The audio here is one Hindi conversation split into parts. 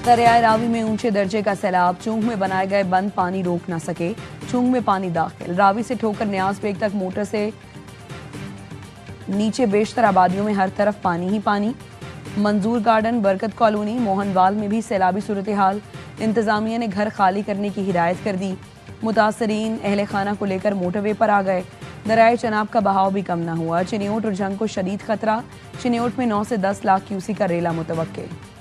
दरियाए रावी में ऊंचे दर्जे का सैलाब, चूंग में बनाए गए बंद पानी रोक न सके, चूंग में पानी दाखिल। रावी से ठोकर न्याज बेग तक मोटर से नीचे बेशतर आबादियों में हर तरफ पानी ही पानी। मंजूर गार्डन, बरकत कॉलोनी, मोहनवाल में भी सैलाबी सूरत हाल। इंतजामिया ने घर खाली करने की हिदायत कर दी। मुतासरीन अहले खाना को लेकर मोटरवे पर आ गए। दरियाए चनाब का बहाव भी कम न हुआ। चिन्योट और जंग को शदीद खतरा। चिन्योट में 9 से 10 लाख क्यूसी का रेला मुतवक्के।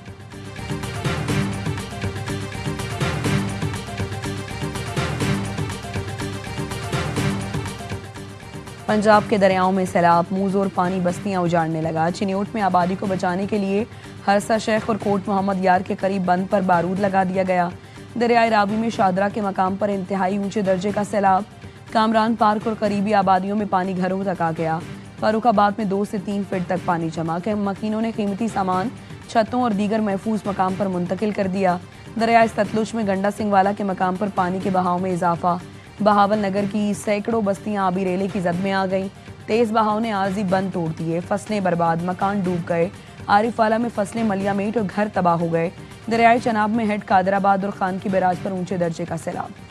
पंजाब के दरियाओं में सैलाब, मुंह जोर पानी बस्तियां उजाड़ने लगा। चिन्योट में आबादी को बचाने के लिए हरसा शेख और कोट मोहम्मद यार के करीब बंद पर बारूद लगा दिया गया। दरियाए रावी में शादरा के मकाम पर इंतहाई ऊंचे दर्जे का सैलाब। कामरान पार्क और करीबी आबादियों में पानी घरों तक आ गया। फर्रुखाबाद में 2 से 3 फीट तक पानी जमा के मकीनों ने कीमती सामान छतों और दीगर महफूज मकाम पर मुंतकिल कर दिया। दरियाए सतलुज में गंडा सिंह वाला के मकाम पर पानी के बहाव में इजाफा। बहावल नगर की सैकड़ों बस्तियां आबी रेले की जद में आ गईं। तेज बहाव ने आरजी बंद तोड़ दिए। फसलें बर्बाद, मकान डूब गए। आरिफवाला में फसलें मलियामेट और घर तबाह हो गए। दरियाए चनाब में हेड कादराबाद और खान की बैराज पर ऊंचे दर्जे का सैलाब।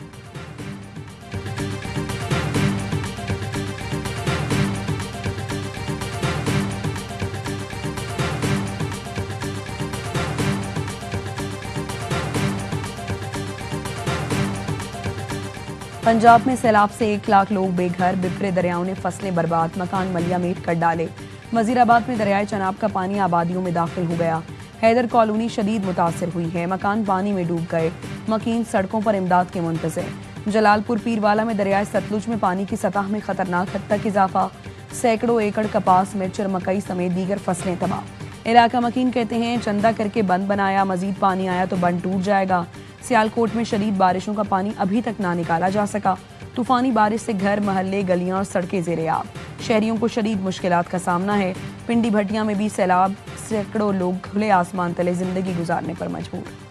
पंजाब में सैलाब से 1 लाख लोग बेघर। बिखरे दरियाओं ने फसलें बर्बाद, मकान मलियामेट कर डाले। वजीराबाद में दरियाए चनाब का पानी आबादियों में दाखिल हो गया। हैदर कॉलोनी शदीद मुतासर हुई है। मकान पानी में डूब गए। मकीन सड़कों पर इमदाद के मुंतज़िर। जलालपुर पीरवाला में दरियाए सतलुज में पानी की सतह में खतरनाक हद तक इजाफा। सैकड़ों एकड़ कपास, मिर्च और मकई समेत दीगर फसलें तबाह। इलाका मकीन कहते हैं चंदा करके बंद बनाया, मजीद पानी आया तो बंद टूट जाएगा। सियालकोट में शदीद बारिशों का पानी अभी तक ना निकाला जा सका। तूफानी बारिश से घर, महल्ले, गलियां और सड़कें ज़ेरे आब। शहरियों को शदीद मुश्किलात का सामना है। पिंडी भटिया में भी सैलाब, सैकड़ों लोग खुले आसमान तले जिंदगी गुजारने पर मजबूर।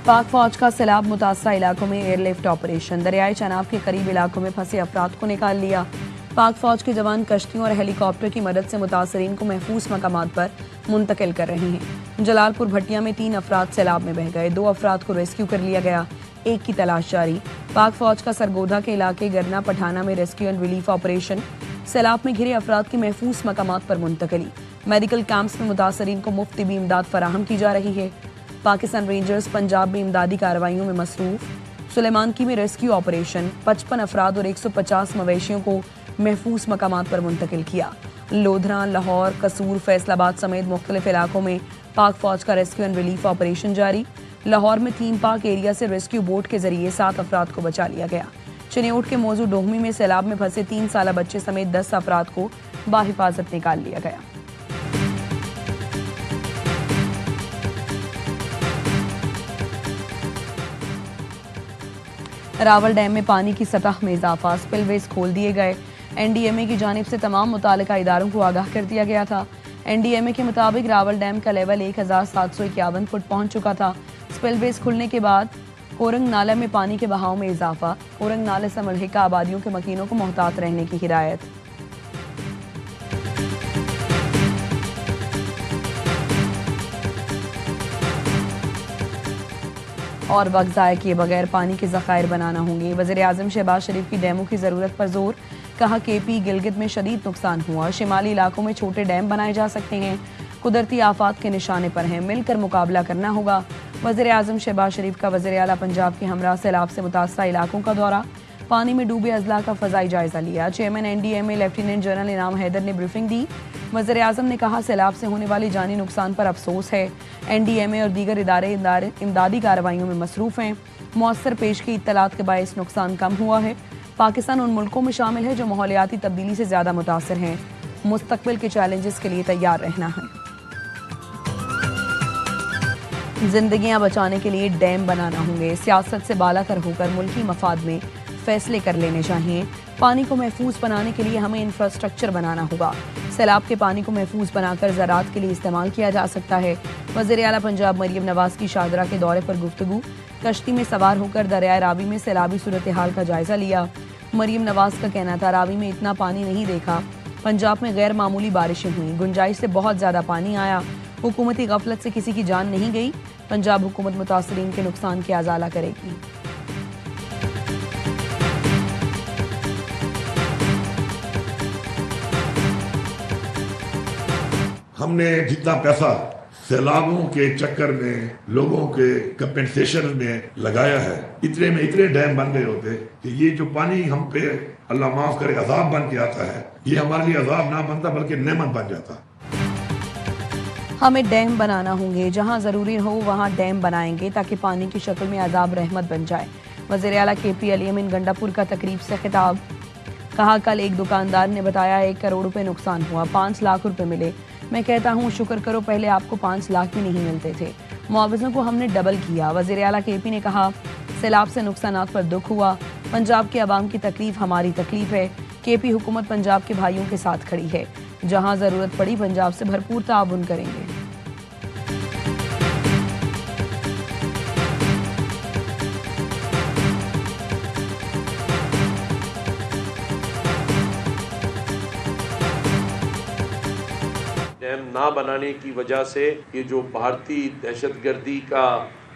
पाक फौज का सैलाब मुतासरा इलाकों में एयरलिफ्ट ऑपरेशन। दरियाए चनाब के करीब इलाकों में फंसे अफराद को निकाल लिया। पाक फौज के जवान कश्तियों और हेलीकॉप्टर की मदद से मुतासरीन को महफूज मकामात पर मुंतकिल कर रहे हैं। जलालपुर भटिया में 3 अफराद सैलाब में बह गए। 2 अफराद को रेस्क्यू कर लिया गया। 1 की तलाश जारी। पाक फौज का सरगोधा के इलाके गरना पठाना में रेस्क्यू एंड रिलीफ ऑपरेशन। सैलाब में घिरे अफराद की महफूज मकामात पर मुंतकिली। मेडिकल कैंप्स में मुतासरीन को मुफ्त तिबी इमदाद फराहम की जा रही है। पाकिस्तान रेंजर्स पंजाब में इमदादी कार्रवाइयों में मसरूफ। सुलेमानकी में रेस्क्यू ऑपरेशन। 55 अफराद और 150 मवेशियों को महफूज मकामात पर मुंतकिल किया। लोधरा, लाहौर, कसूर, फैसलाबाद समेत मुख्तलिफ इलाकों में पाक फौज का रेस्क्यू एंड रिलीफ ऑपरेशन जारी। लाहौर में 3 पाक एरिया से रेस्क्यू बोट के जरिए 7 अफराद को बचा लिया गया। चिन्योट के मौजू डोहमी में सैलाब में फंसे 3 साला बच्चे समेत 10 अफराद को बाहिफाजत निकाल लिया गया। रावल डैम में पानी की सतह में इजाफा। स्पिलवेज खोल दिए गए। एनडीएमए की जानिब से तमाम मुतालिका इदारों को आगाह कर दिया गया था। एनडीएमए के मुताबिक रावल डैम का लेवल 1751 फुट पहुंच चुका था। स्पिलवेज खुलने के बाद कोरंग नाला में पानी के बहाव में इजाफा। कोरंग नाले से मुल्हिका आबादियों के मकीनों को मोहतात रहने की हिदायत। और वक्त ज़ाया किए बगैर पानी के ज़खायर बनाना होंगे। वज़ीर-ए-आज़म शहबाज शरीफ की डैमों की ज़रूरत पर जोर। कहा केपी गिलगित में शदीद नुकसान हुआ। शिमाली इलाकों में छोटे डैम बनाए जा सकते हैं। कुदरती आफात के निशाने पर हैं। मिलकर मुकाबला करना होगा। वज़ीर-ए-आज़म शहबाज शरीफ का वज़ीर-ए-आला पंजाब के हमरा सैलाब से मुतासरा इलाकों का दौरा। पानी में डूबे अजला का फ़ज़ाई जायजा लिया। चेयरमैन एनडीएमए लेफ्टिनेंट जनरल इनाम हैदर ने ब्रीफिंग दी। वज़ीर-ए-आज़म ने कहा सैलाब से होने वाली जानी नुकसान पर अफसोस है। एनडीएमए और दीगर इदारे इमदादी कार्रवाइयों में मसरूफ़ हैं। मौसर पेश की इत्तलात के बायस नुकसान कम हुआ है। पाकिस्तान उन मुल्कों में शामिल है जो माहौलियाती तब्दीली से ज़्यादा मुतासर हैं। मुस्तकबिल के चैलेंजेस के लिए तैयार रहना है। जिंदगियां बचाने के लिए डैम बनाना होंगे। सियासत से बालातर होकर मुल्की मफाद में फैसले कर लेने चाहिए। पानी को महफूज बनाने के लिए हमें इंफ्रास्ट्रक्चर बनाना होगा। सैलाब के पानी को महफूज बनाकर ज़राअत के लिए इस्तेमाल किया जा सकता है। वज़ीर आला पंजाब मरियम नवाज की शाहदरा के दौरे पर गुफ्तगू। कश्ती में सवार होकर दरियाए रावी में सैलाबी सूरत हाल का जायजा लिया। मरियम नवाज का कहना था, रावी में इतना पानी नहीं देखा। पंजाब में गैर मामूली बारिशें हुई, गुंजाइश से बहुत ज़्यादा पानी आया। हुकूमती गफलत से किसी की जान नहीं गई। पंजाब हुकूमत मुतासरीन के नुकसान की अजाला करेगी। हमने जितना पैसा सैलाबों के चक्कर में लोगों के कंपेंसेशन में लगाया है, इतने में इतने डैम बन गए होते कि ये जो पानी हम पे अल्लाह माफ करे अजाब बन के आता है, ये हमारे लिए अजाब ना बनता बल्कि नेमत बन जाता। हमें डैम बनाना होंगे, जहां जरूरी हो वहां डैम बनाएंगे ताकि पानी की शक्ल में अजाब रहमत बन जाए। वज़ीर आला KP अली अमीन गंडापुर का तकरीब से खिताब। कहा, कल एक दुकानदार ने बताया 1 करोड़ रुपए नुकसान हुआ, 5 लाख रुपए मिले। मैं कहता हूँ शुक्र करो, पहले आपको 5 लाख भी नहीं मिलते थे। मुआवज़ों को हमने डबल किया। वज़ीर आला KP ने कहा, सैलाब से नुकसानात पर दुख हुआ। पंजाब के अवाम की तकलीफ हमारी तकलीफ है। KP हुकूमत पंजाब के भाइयों के साथ खड़ी है। जहाँ ज़रूरत पड़ी पंजाब से भरपूर ताउन करेंगे। डैम ना बनाने की वजह से ये जो भारतीय दहशतगर्दी का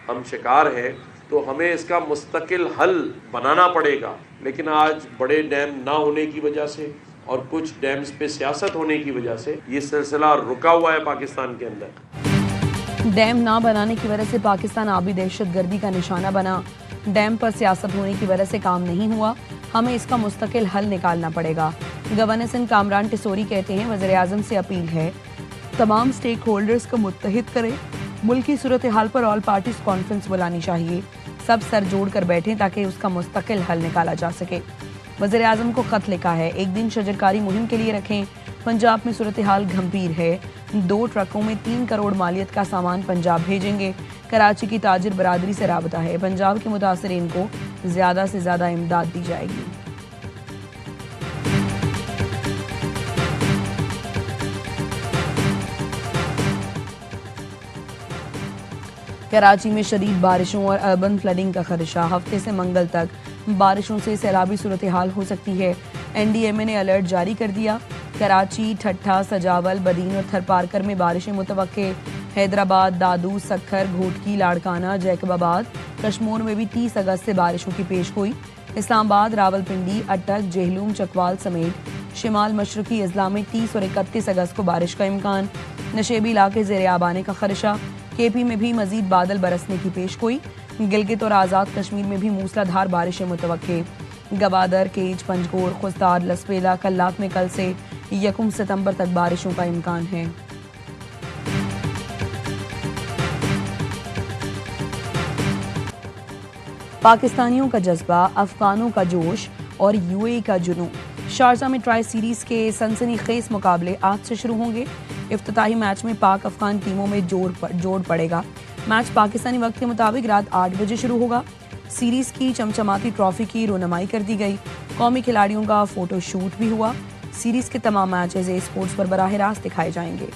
हम शिकार हैं, तो हमें इसका मुस्तकिल हल बनाना पड़ेगा। लेकिन आज बड़े डैम ना होने की वजह से और कुछ डैम्स पे सियासत होने की वजह से ये सिलसिला रुका हुआ है पाकिस्तान के अंदर। डैम ना बनाने की वजह से पाकिस्तान आबी दहशतगर्दी का निशाना बना। डैम पर सियासत होने की वजह से काम नहीं हुआ। हमें इसका मुस्तकिल हल निकालना पड़ेगा। गवर्नर सिंध कामरान टिसोरी कहते हैं, वज़ीर आज़म से अपील है तमाम स्टेक होल्डर्स को मुत्तहिद करें। मुल्क की सूरत हाल पर ऑल पार्टीज कॉन्फ्रेंस बुलानी चाहिए। सब सर जोड़ कर बैठें ताकि उसका मुस्तकिल हल निकाला जा सके। वज़ीर आज़म को खत लिखा है, एक दिन शजरकारी मुहिम के लिए रखें। पंजाब में सूरत हाल गंभीर है। 2 ट्रकों में 3 करोड़ मालियत का सामान पंजाब भेजेंगे। कराची की ताजिर बरादरी से राबता है। पंजाब के मुतासरीन को ज़्यादा से ज़्यादा इमदाद दी जाएगी। कराची में शदीद बारिशों और अर्बन फ्लडिंग का खदशा। हफ्ते से मंगल तक बारिशों से सैलाबी सूरत हाल हो सकती है। NDMA ने अलर्ट जारी कर दिया। कराची, ठट्ठा, सजावल, बदीन और थरपारकर में बारिशें मुतवक्के। हैदराबाद, दादू, सक्खर, घोटकी, लाड़काना, जैकबाबाद, कश्मोर में भी 30 अगस्त से बारिशों की पेशगोई। इस्लामाबाद, रावलपिंडी, अटक, जेहलूम, चकवाल समेत शिमाल मशरकी अजला में 30 और 31 अगस्त को बारिश का इम्कान। नशेबी इलाके ज़ेरे आब आने का खदशा। KP में भी मजीद बादल बरसने की पेशगोई। गिलगित और आज़ाद कश्मीर में भी मूसलाधार बारिशें मुतवक्के। गवादर, केज, पंजगोर, खुस्तार, लसपेला, कल्लात में कल से 1 सितंबर तक बारिशों का इम्कान है। पाकिस्तानियों का जज्बा, अफगानों का जोश और UAE का जुनून। शारजा में ट्राई सीरीज के सनसनीखेज मुकाबले आज से शुरू होंगे। इफ्तिताही मैच में पाक अफगान टीमों में जोड़ पड़ेगा। मैच पाकिस्तानी वक्त के मुताबिक रात 8 बजे शुरू होगा। सीरीज की चमचमाती ट्रॉफी की रोनमाई कर दी गई। कौमी खिलाड़ियों का फोटो शूट भी हुआ। सीरीज के तमाम मैचेस स्पोर्ट्स पर बराह रास्त दिखाए जाएंगे।